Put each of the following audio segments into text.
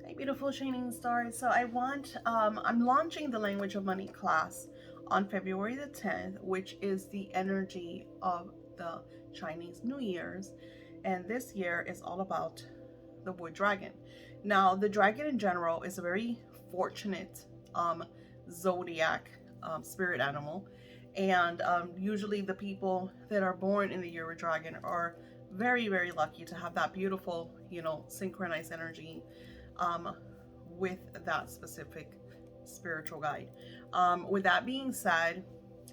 Hey, beautiful shining stars. So I'm launching the Language of Money class on February the 10th, which is the energy of the Chinese New Year's. And this year is all about the wood dragon. Now, the dragon in general is a very fortunate zodiac spirit animal. And usually the people that are born in the year of dragon are very, very lucky to have that beautiful, synchronized energy um, with that specific spiritual guide. With that being said,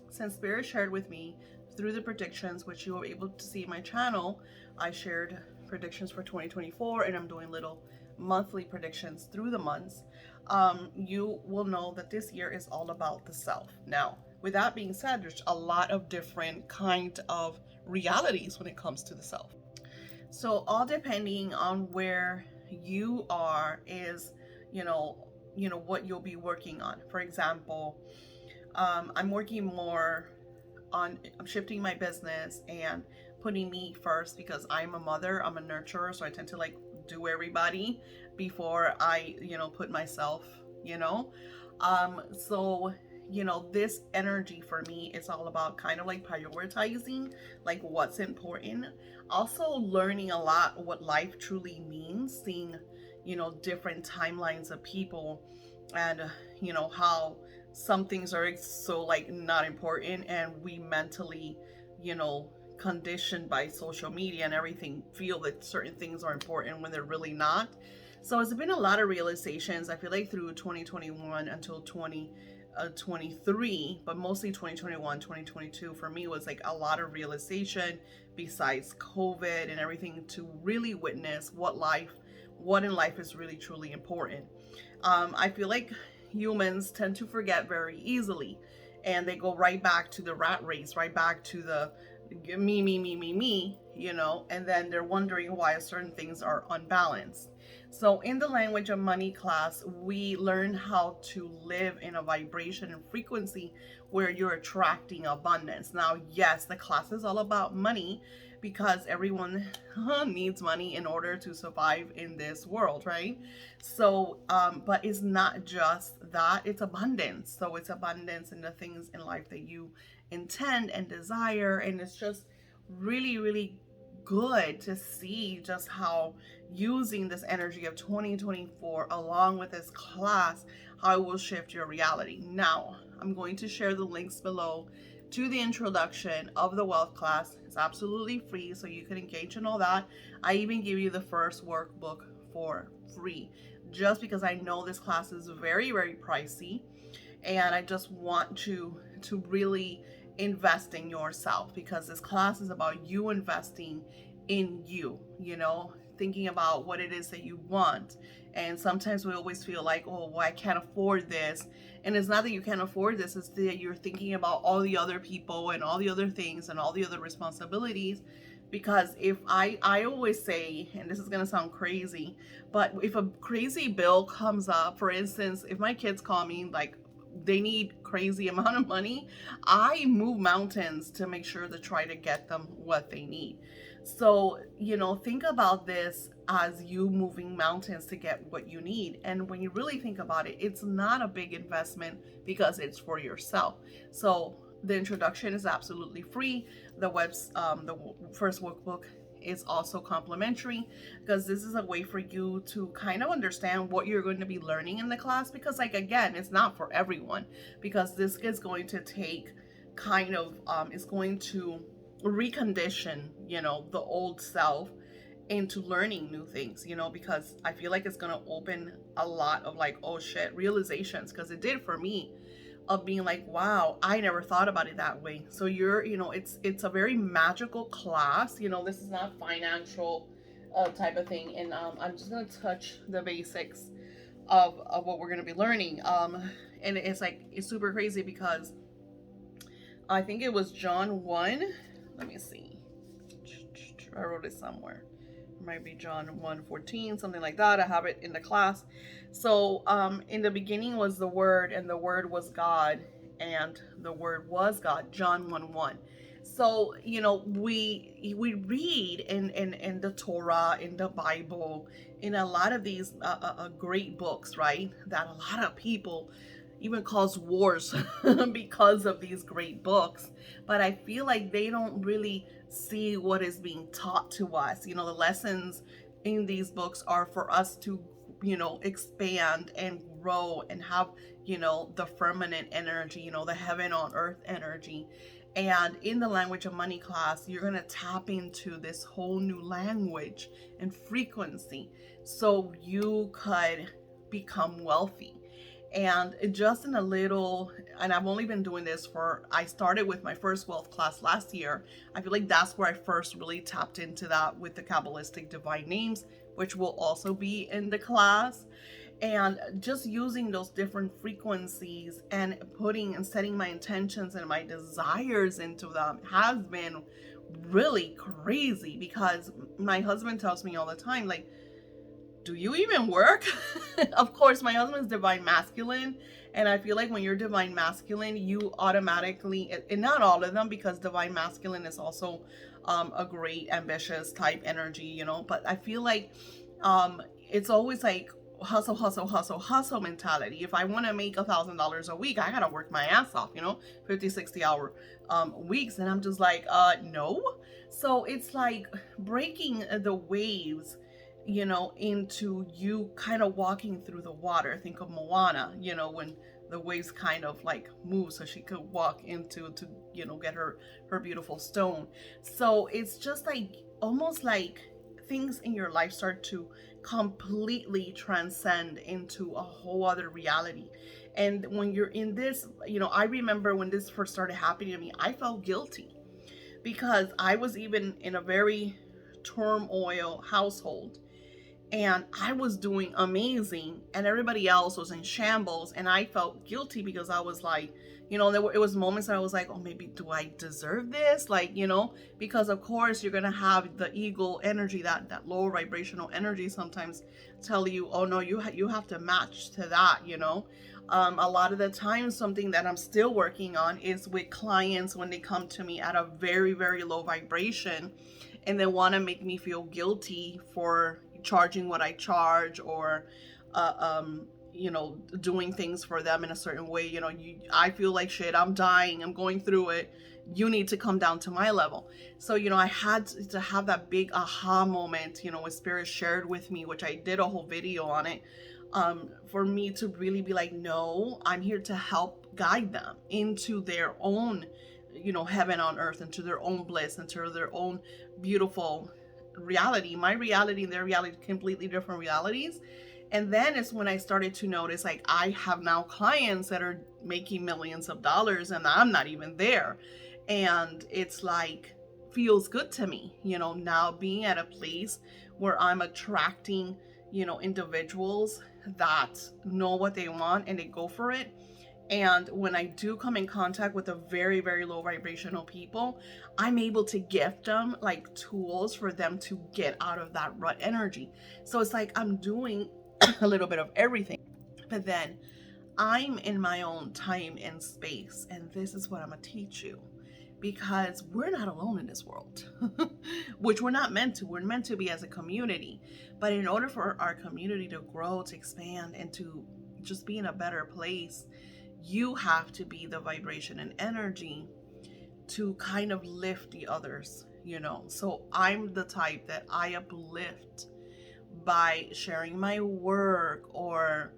since Spirit shared with me through the predictions, which you were able to see in my channel, I shared predictions for 2024 and I'm doing little monthly predictions through the months. You will know that this year is all about the self. Now, with that being said, there's a lot of different kind of realities when it comes to the self. So all depending on where you are is, you know, what you'll be working on. For example, I'm working more on shifting my business and putting me first because I'm a mother, I'm a nurturer, so I tend to like do everybody before I, put myself, you know. So this energy for me is all about kind of like prioritizing like what's important. Also learning a lot what life truly means, seeing, different timelines of people and how some things are so like not important and we mentally, you know, conditioned by social media and everything feel that certain things are important when they're really not. So it's been a lot of realizations. I feel like through 2021 until 2023, but mostly 2021, 2022 for me was like a lot of realization besides COVID and everything to really witness what in life is really truly important. I feel like humans tend to forget very easily and they go right back to the rat race, right back to the me, me, me, me, me, and then they're wondering why certain things are unbalanced. So, in the Language of Money class, we learn how to live in a vibration and frequency where you're attracting abundance. Now, yes, the class is all about money because everyone needs money in order to survive in this world, right? So, but it's not just that, it's abundance. So, it's abundance in the things in life that you intend and desire. And it's just really, really good to see just how using this energy of 2024 along with this class, how it will shift your reality. Now, I'm going to share the links below to the introduction of the wealth class. It's absolutely free, so you can engage in all that. I even give you the first workbook for free just because I know this class is very, very pricey and I just want to really invest in yourself because this class is about you investing in you, thinking about what it is that you want. And sometimes we always feel like, oh, well, I can't afford this. And it's not that you can't afford this, it's that you're thinking about all the other people and all the other things and all the other responsibilities. Because if I always say, and this is gonna sound crazy, but if a crazy bill comes up, for instance, if my kids call me like they need crazy amount of money, I move mountains to make sure to try to get them what they need. So, think about this as you moving mountains to get what you need. And when you really think about it, it's not a big investment because it's for yourself. So the introduction is absolutely free. The first workbook is also complimentary because this is a way for you to kind of understand what you're going to be learning in the class, because like again, it's not for everyone, because this is going to take kind of it's going to recondition the old self into learning new things, because I feel like it's going to open a lot of like, oh shit, realizations, because it did for me, of being like, wow, I never thought about it that way. So it's a very magical class. This is not financial type of thing. And I'm just gonna touch the basics of what we're gonna be learning. And it's super crazy because I think it was John 1. Let me see. I wrote it somewhere. It might be John 1:14, something like that. I have it in the class. So in the beginning was the Word, and the Word was God, and the Word was God. John 1:1. So, we read in the Torah, in the Bible, in a lot of these great books, right? That a lot of people even cause wars because of these great books. But I feel like they don't really see what is being taught to us. The lessons in these books are for us to, expand and grow and have, the firmament energy, the heaven on earth energy. And in the language of money class, you're going to tap into this whole new language and frequency so you could become wealthy. And just in a little, and I've only been doing this I started with my first wealth class last year. I feel like that's where I first really tapped into that with the Kabbalistic divine names, which will also be in the class. And just using those different frequencies and putting and setting my intentions and my desires into them has been really crazy, because my husband tells me all the time, like, do you even work? Of course, my husband's divine masculine, and I feel like when you're divine masculine, you automatically, and not all of them, because divine masculine is also a great ambitious type energy, but I feel like it's always like hustle, hustle, hustle, hustle mentality. If I want to make $1,000 a week, I gotta work my ass off, 50, 60 hour weeks. And I'm just like, no. So it's like breaking the waves, into you kind of walking through the water. Think of Moana, when the waves kind of like move so she could walk into to get her beautiful stone. So it's just like almost like things in your life start to completely transcend into a whole other reality. And when you're in this, I remember when this first started happening to me, I felt guilty because I was even in a very turmoil household, and I was doing amazing and everybody else was in shambles, and I felt guilty because I was like, it was moments that I was like, oh, maybe do I deserve this, like, because of course you're gonna have the ego energy, that lower vibrational energy sometimes tell you, oh no, you have to match to that. A lot of the time, something that I'm still working on is with clients when they come to me at a very, very low vibration and they want to make me feel guilty for charging what I charge, or doing things for them in a certain way. I feel like shit, I'm dying, I'm going through it, you need to come down to my level. So I had to have that big aha moment, what Spirit shared with me, which I did a whole video on it, for me to really be like, no, I'm here to help guide them into their own heaven on earth, into their own bliss, into their own beautiful reality. My reality and their reality, completely different realities. And then it's when I started to notice, like, I have now clients that are making millions of dollars and I'm not even there. And it's like, feels good to me, now being at a place where I'm attracting, individuals that know what they want and they go for it. And when I do come in contact with a very, very low vibrational people, I'm able to gift them like tools for them to get out of that rut energy. So it's like I'm doing a little bit of everything. But then I'm in my own time and space. And this is what I'm going to teach you. Because we're not alone in this world, which we're not meant to. We're meant to be as a community. But in order for our community to grow, to expand, and to just be in a better place, you have to be the vibration and energy to kind of lift the others, So I'm the type that I uplift by sharing my work, or,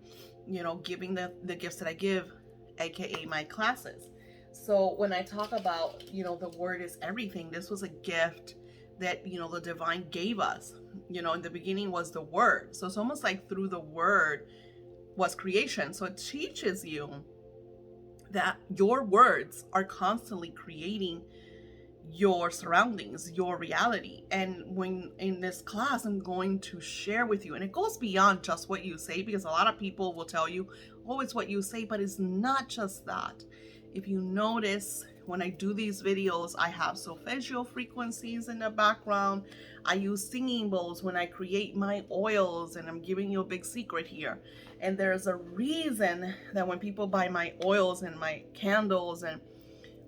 giving the gifts that I give, aka my classes. So when I talk about, the word is everything, this was a gift that, the divine gave us. In the beginning was the word. So it's almost like through the word was creation. So it teaches you that your words are constantly creating your surroundings, your reality. And when in this class, I'm going to share with you, and it goes beyond just what you say, because a lot of people will tell you, oh, it's what you say, but it's not just that. If you notice, when I do these videos, I have solfeggio frequencies in the background. I use singing bowls when I create my oils, and I'm giving you a big secret here. And there's a reason that when people buy my oils and my candles and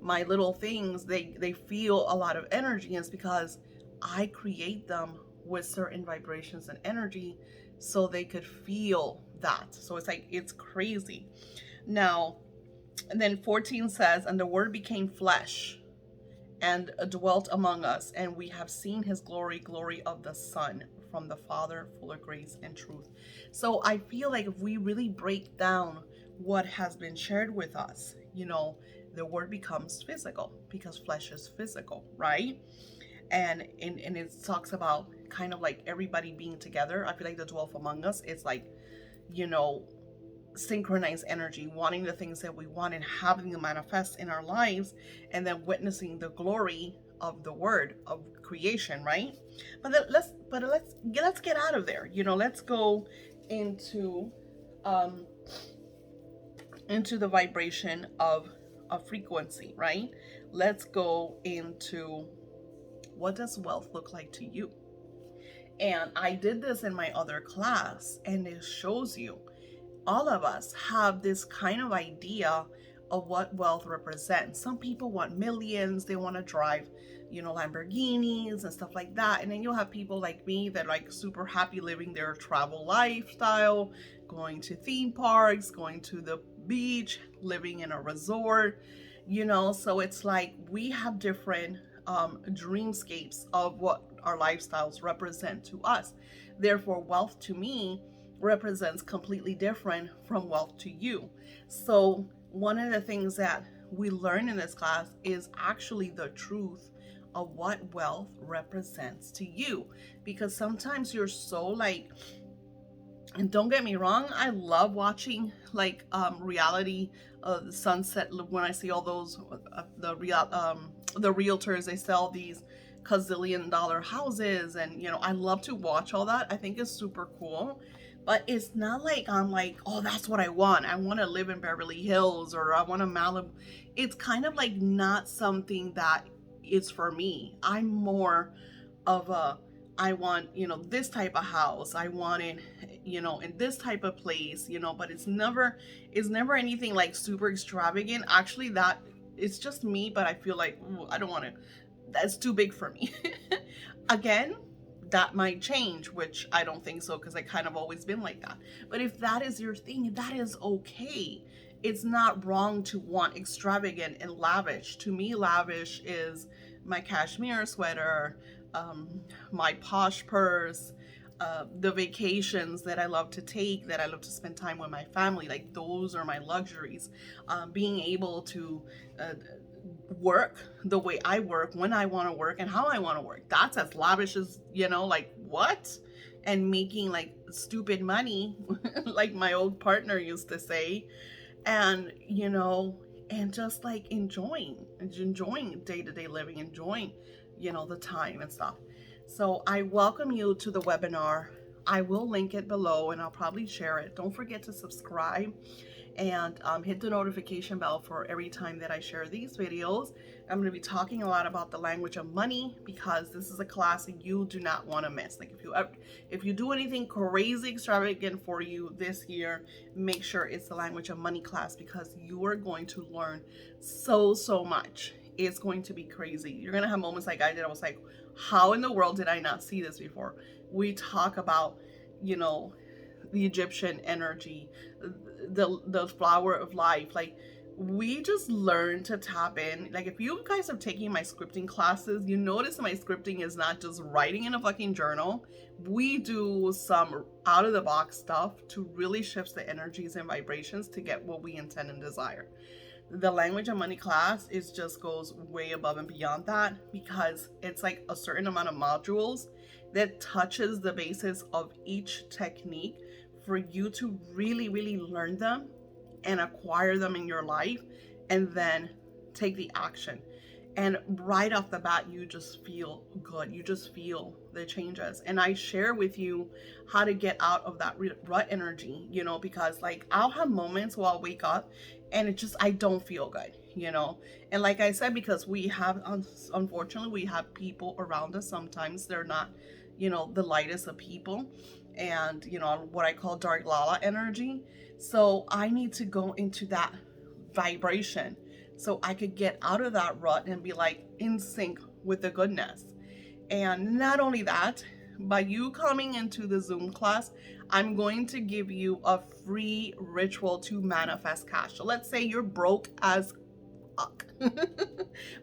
my little things, they feel a lot of energy, and it's because I create them with certain vibrations and energy so they could feel that. So it's like, it's crazy. Now, and then 14 says, and the word became flesh and dwelt among us, and we have seen his glory, glory of the Son from the Father, full of grace and truth. So I feel like if we really break down what has been shared with us, the word becomes physical because flesh is physical, right? And it talks about kind of like everybody being together. I feel like the dwelt among us, it's like, you know, synchronized energy, wanting the things that we want and having them manifest in our lives, and then witnessing the glory of the word of creation, right? Let's get out of there. Let's go um into the vibration of a frequency, right? Let's go into, what does wealth look like to you? And I did this in my other class, and it shows you all of us have this kind of idea of what wealth represents. Some people want millions, they want to drive, Lamborghinis and stuff like that. And then you'll have people like me that like super happy living their travel lifestyle, going to theme parks, going to the beach, living in a resort, So it's like we have different dreamscapes of what our lifestyles represent to us. Therefore, wealth to me represents completely different from wealth to you. So one of the things that we learn in this class is actually the truth of what wealth represents to you, because sometimes you're so like, and don't get me wrong, I love watching like reality, sunset, when I see all those the realtors, they sell these gazillion-dollar houses, and I love to watch all that. I think it's super cool. But it's not like I'm like, oh, that's what I want. I want to live in Beverly Hills, or I want to Malibu. It's kind of like not something that is for me. I'm more of a, I want, this type of house. I want it, in this type of place, but it's never anything like super extravagant. Actually, that it's just me, but I feel like, ooh, I don't want to, that's too big for me. Again, that might change, which I don't think so, because I kind of always been like that. But if that is your thing, that is okay. It's not wrong to want extravagant and lavish. To me, lavish is my cashmere sweater, my posh purse, the vacations that I love to take, that I love to spend time with my family. Like, those are my luxuries. Being able to work the way I work, when I want to work, and how I want to work. That's as lavish as, like, what? And making like stupid money, like my old partner used to say, and and just like enjoying day-to-day living, enjoying, the time and stuff. So I welcome you to the webinar. I will link it below, and I'll probably share it. Don't forget to subscribe and hit the notification bell for every time that I share these videos. I'm going to be talking a lot about the language of money, because this is a class that you do not want to miss. Like, if you do anything crazy extravagant for you this year, make sure it's the language of money class, because you are going to learn so much. It's going to be crazy. You're going to have moments like I did. I was like, how in the world did I not see this before? We talk about, the Egyptian energy, the flower of life. Like, we just learn to tap in. Like, if you guys are taking my scripting classes, you notice my scripting is not just writing in a fucking journal. We do some out of the box stuff to really shift the energies and vibrations to get what we intend and desire. The language of money class just goes way above and beyond that, because it's like a certain amount of modules that touches the basis of each technique for you to really learn them and acquire them in your life, and then take the action. And right off the bat, you just feel good. You just feel the changes. And I share with you how to get out of that rut energy, because like, I'll have moments where I'll wake up and I don't feel good, And like I said, because we have, unfortunately, we have people around us. Sometimes they're not, the lightest of people, and, what I call dark lala energy. So I need to go into that vibration so I could get out of that rut and be like in sync with the goodness. And not only that, by you coming into the Zoom class, I'm going to give you a free ritual to manifest cash. So let's say you're broke as fuck,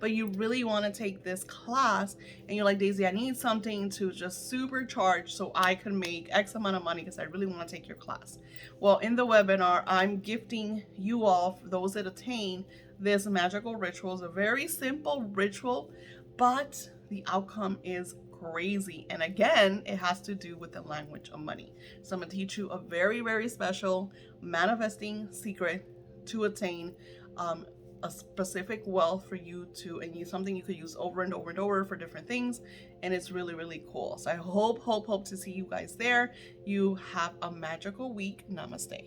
but you really want to take this class and you're like, Daisy, I need something to just supercharge so I can make X amount of money because I really want to take your class. Well, in the webinar, I'm gifting you all, for those that attain, this magical ritual. It's a very simple ritual, but the outcome is crazy. And again, it has to do with the language of money. So I'm going to teach you a very, very special manifesting secret to attain a specific wealth for you to, and use something you could use over and over and over for different things. And it's really, really cool. So I hope to see you guys there. You have a magical week. Namaste.